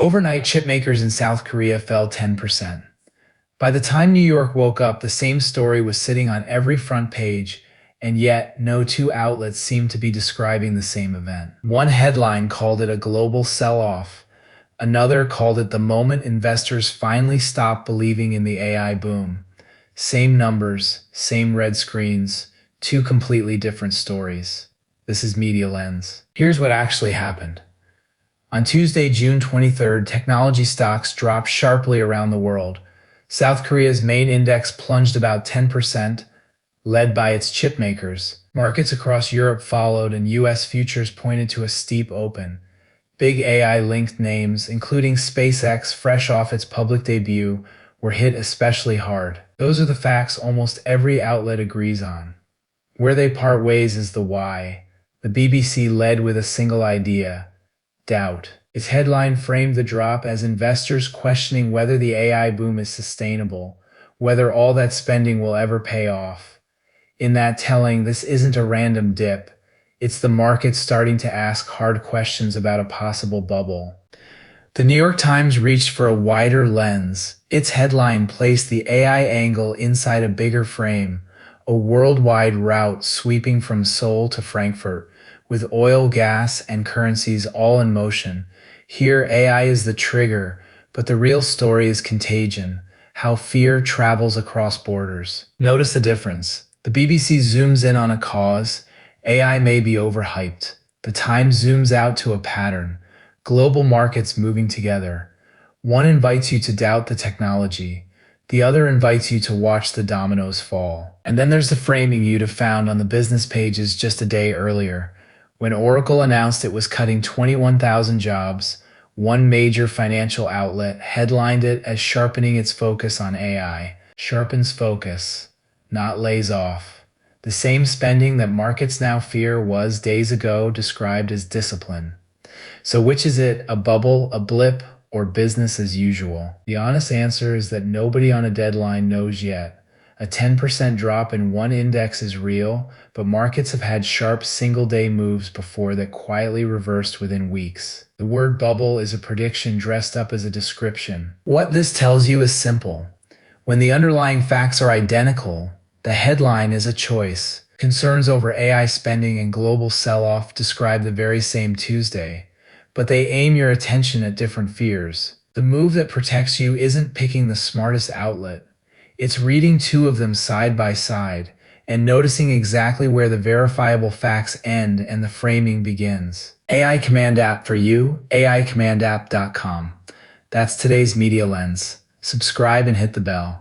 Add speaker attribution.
Speaker 1: Overnight, chipmakers in South Korea fell 10%. By the time New York woke up, the same story was sitting on every front page, and yet no two outlets seemed to be describing the same event. One headline called it a global sell-off. Another called it the moment investors finally stopped believing in the AI boom. Same numbers, same red screens, two completely different stories. This is Media Lens. Here's what actually happened. On Tuesday, June 23rd, technology stocks dropped sharply around the world. South Korea's main index plunged about 10%, led by its chipmakers. Markets across Europe followed, and US futures pointed to a steep open. Big AI-linked names, including SpaceX, fresh off its public debut, were hit especially hard. Those are the facts almost every outlet agrees on. Where they part ways is the why. The BBC led with a single idea: doubt. Its headline framed the drop as investors questioning whether the AI boom is sustainable, whether all that spending will ever pay off. In that telling, this isn't a random dip. It's the market starting to ask hard questions about a possible bubble. The New York Times reached for a wider lens. Its headline placed the AI angle inside a bigger frame, a worldwide route sweeping from Seoul to Frankfurt, with oil, gas, and currencies all in motion. Here, AI is the trigger, but the real story is contagion, how fear travels across borders. Notice the difference. The BBC zooms in on a cause. AI may be overhyped. The Times zooms out to a pattern. Global markets moving together. One invites you to doubt the technology. The other invites you to watch the dominoes fall. And then there's the framing you'd have found on the business pages just a day earlier. When Oracle announced it was cutting 21,000 jobs, one major financial outlet headlined it as sharpening its focus on AI. Sharpens focus, not lays off. The same spending that markets now fear was, days ago, described as discipline. So which is it, a bubble, a blip, or business as usual? The honest answer is that nobody on a deadline knows yet. A 10% drop in one index is real, but markets have had sharp single-day moves before that quietly reversed within weeks. The word bubble is a prediction dressed up as a description. What this tells you is simple. When the underlying facts are identical, the headline is a choice. Concerns over AI spending and global sell-off describe the very same Tuesday, but they aim your attention at different fears. The move that protects you isn't picking the smartest outlet. It's reading two of them side by side and noticing exactly where the verifiable facts end and the framing begins. AI Command App for you, AICommandApp.com. That's today's Media Lens. Subscribe and hit the bell.